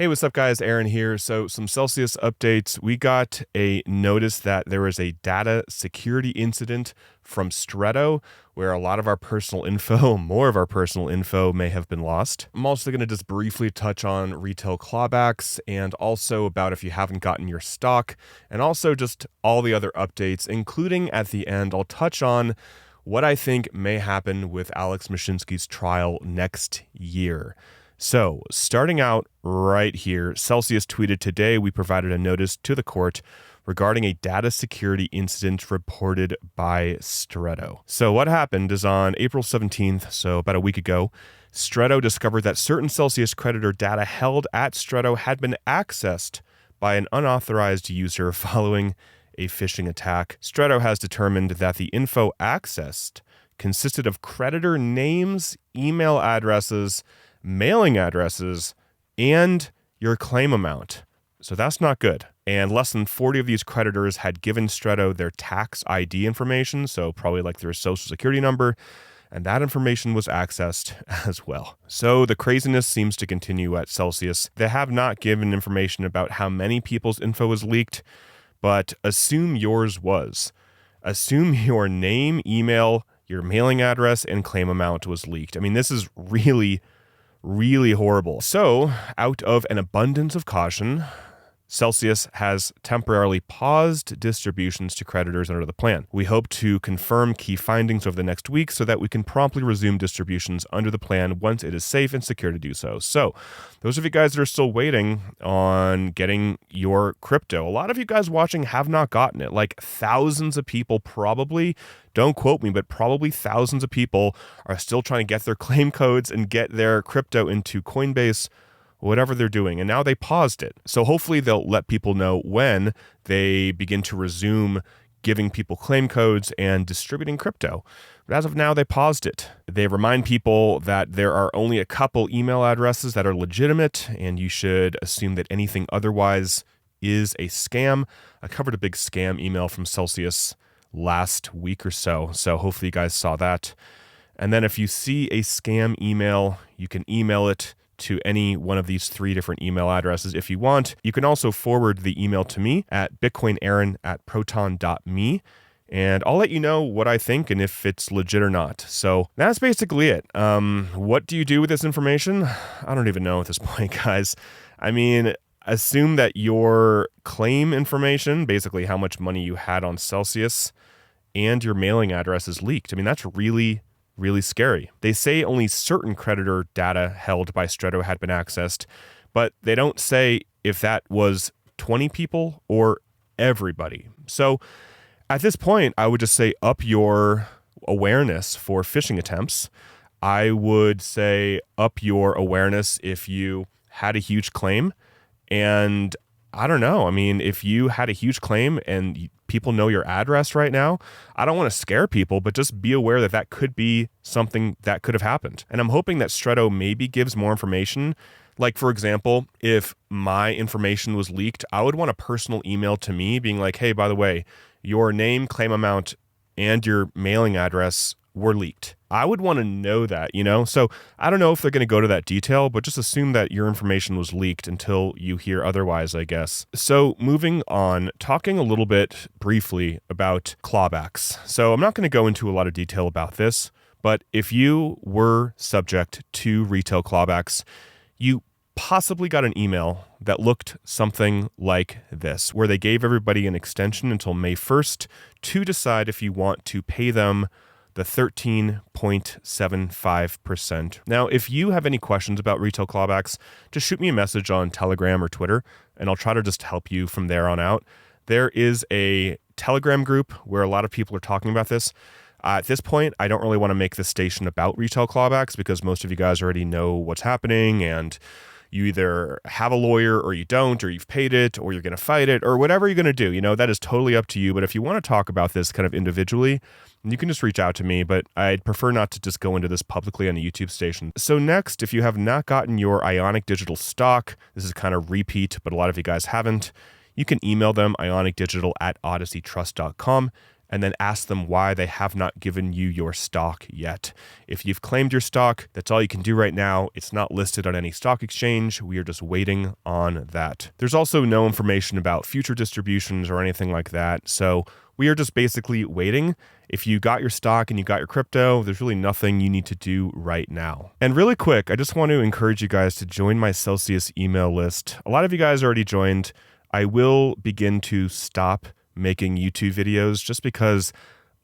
Hey, what's up, guys? Aaron here. So some Celsius updates. We got a notice that there was a data security incident from Stretto where a lot of our personal info, more of our personal info, may have been lost. I'm also going to just briefly touch on retail clawbacks and also about if you haven't gotten your stock, and also just all the other updates, including at the end, I'll touch on what I think may happen with Alex Mashinky's trial next year. So, starting out right here, Celsius tweeted today, we provided a notice to the court regarding a data security incident reported by Stretto. So what happened is on April 17th, so about a week ago, Stretto discovered that certain Celsius creditor data held at Stretto had been accessed by an unauthorized user following a phishing attack. Stretto has determined that the info accessed consisted of creditor names, email addresses, mailing addresses, and your claim amount. So that's not good. And less than 40 of these creditors had given Stretto their tax ID information, so probably like their social security number, and that information was accessed as well. So the craziness seems to continue at Celsius. They have not given information about how many people's info was leaked, but assume yours was. Assume your name, email, your mailing address, and claim amount was leaked. I mean, this is really horrible. So, out of an abundance of caution, Celsius has temporarily paused distributions to creditors under the plan. We hope to confirm key findings over the next week so that we can promptly resume distributions under the plan once it is safe and secure to do so. So, those of you guys that are still waiting on getting your crypto, a lot of you guys watching have not gotten it. Like thousands of people probably, don't quote me, but probably thousands of people are still trying to get their claim codes and get their crypto into Coinbase, whatever they're doing. And now they paused it. So hopefully they'll let people know when they begin to resume giving people claim codes and distributing crypto. But as of now, they paused it. They remind people that there are only a couple email addresses that are legitimate, and you should assume that anything otherwise is a scam. I covered a big scam email from Celsius last week or so. So hopefully you guys saw that. And then if you see a scam email, you can email it to any one of these 3 different email addresses if you want. You can also forward the email to me at BitcoinAaron@proton.me, and I'll let you know what I think and if it's legit or not. So that's basically it. What do you do with this information? I don't even know at this point, guys. I mean, assume that your claim information, basically how much money you had on Celsius, and your mailing address is leaked. I mean, that's really scary. They say only certain creditor data held by Stretto had been accessed, but they don't say if that was 20 people or everybody. So at this point, I would just say up your awareness for phishing attempts. I would say up your awareness if you had a huge claim. And I don't know. I mean, if you had a huge claim and people know your address right now, I don't want to scare people, but just be aware that that could be something that could have happened. And I'm hoping that Stretto maybe gives more information. Like, for example, if my information was leaked, I would want a personal email to me being like, hey, by the way, your name, claim amount, and your mailing address were leaked. I would want to know that, you know? So I don't know if they're going to go to that detail, but just assume that your information was leaked until you hear otherwise, I guess. So moving on, talking a little bit briefly about clawbacks. So I'm not going to go into a lot of detail about this, but if you were subject to retail clawbacks, you possibly got an email that looked something like this, where they gave everybody an extension until May 1st to decide if you want to pay them the 13.75%. Now, if you have any questions about retail clawbacks, just shoot me a message on Telegram or Twitter, and I'll try to just help you from there on out. There is a Telegram group where a lot of people are talking about this. At this point, I don't really want to make this station about retail clawbacks because most of you guys already know what's happening, and you either have a lawyer or you don't, or you've paid it, or you're going to fight it, or whatever you're going to do. You know, that is totally up to you. But if you want to talk about this kind of individually, you can just reach out to me, but I'd prefer not to just go into this publicly on a YouTube station. So next, if you have not gotten your Ionic digital stock, this is kind of repeat, but a lot of you guys haven't, you can email them, ionicdigital@odysseytrust.com, and then ask them why they have not given you your stock yet. If you've claimed your stock, that's all you can do right now. It's not listed on any stock exchange. We are just waiting on that. There's also no information about future distributions or anything like that. So we are just basically waiting. If you got your stock and you got your crypto, there's really nothing you need to do right now. And really quick, I just want to encourage you guys to join my Celsius email list. A lot of you guys already joined. I will begin to stop making YouTube videos just because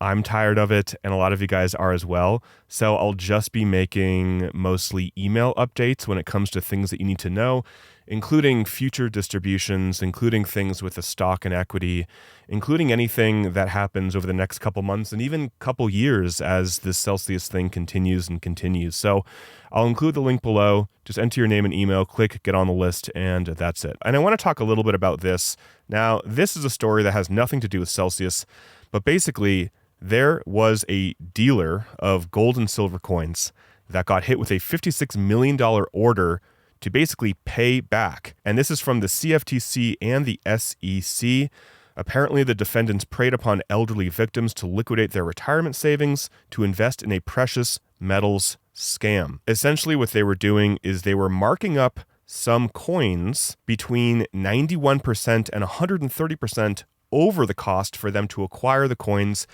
I'm tired of it and a lot of you guys are as well. So I'll just be making mostly email updates when it comes to things that you need to know, including future distributions, including things with the stock and equity, including anything that happens over the next couple months and even couple years as this Celsius thing continues and continues. So I'll include the link below. Just enter your name and email, click get on the list, and that's it. And I want to talk a little bit about this. Now, this is a story that has nothing to do with Celsius, but basically there was a dealer of gold and silver coins that got hit with a $56 million order to basically pay back. And this is from the CFTC and the SEC. Apparently, the defendants preyed upon elderly victims to liquidate their retirement savings to invest in a precious metals scam. Essentially, what they were doing is they were marking up some coins between 91% and 130% over the cost for them to acquire the coins,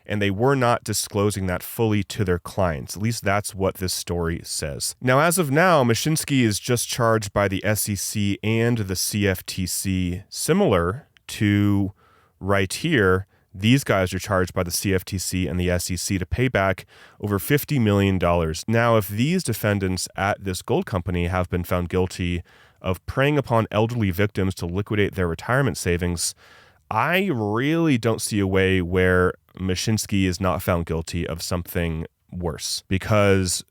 and they were not disclosing that fully to their clients. At least that's what this story says. Now, as of now, Mashinky is just charged by the SEC and the CFTC, similar to right here. These guys are charged by the CFTC and the SEC to pay back over $50 million. Now, if these defendants at this gold company have been found guilty of preying upon elderly victims to liquidate their retirement savings, I really don't see a way where Mashinky is not found guilty of something worse, because,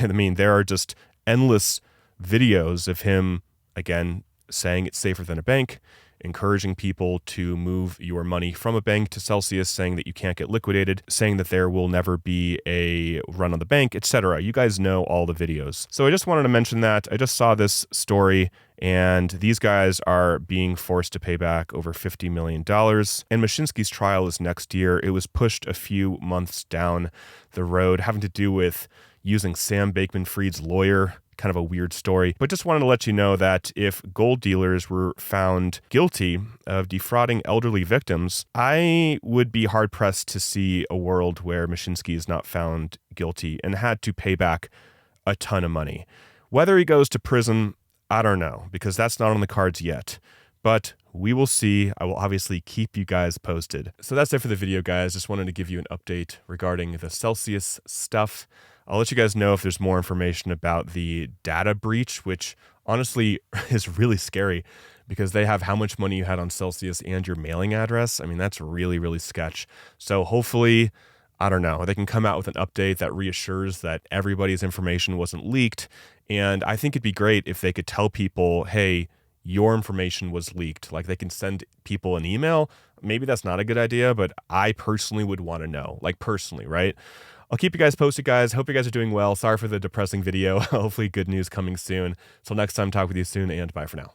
I mean, there are just endless videos of him, again, saying it's safer than a bank, encouraging people to move your money from a bank to Celsius, saying that you can't get liquidated, saying that there will never be a run on the bank, etc. You guys know all the videos. So I just wanted to mention that. I just saw this story, and these guys are being forced to pay back over $50 million. And Mashinky's trial is next year. It was pushed a few months down the road, having to do with using Sam Bankman-Fried's lawyer. Kind of a weird story, but just wanted to let you know that if gold dealers were found guilty of defrauding elderly victims, I would be hard-pressed to see a world where Mashinky is not found guilty and had to pay back a ton of money. Whether he goes to prison, I don't know, because that's not on the cards yet. But we will see. I will obviously keep you guys posted. So that's it for the video, guys. Just wanted to give you an update regarding the Celsius stuff. I'll let you guys know if there's more information about the data breach, which honestly is really scary because they have how much money you had on Celsius and your mailing address. I mean, that's really, really sketch. So hopefully, I don't know, they can come out with an update that reassures that everybody's information wasn't leaked. And I think it'd be great if they could tell people, hey, your information was leaked. Like, they can send people an email. Maybe that's not a good idea, but I personally would want to know, like personally, right? I'll keep you guys posted, guys. Hope you guys are doing well. Sorry for the depressing video. Hopefully good news coming soon. Till next time, talk with you soon, and bye for now.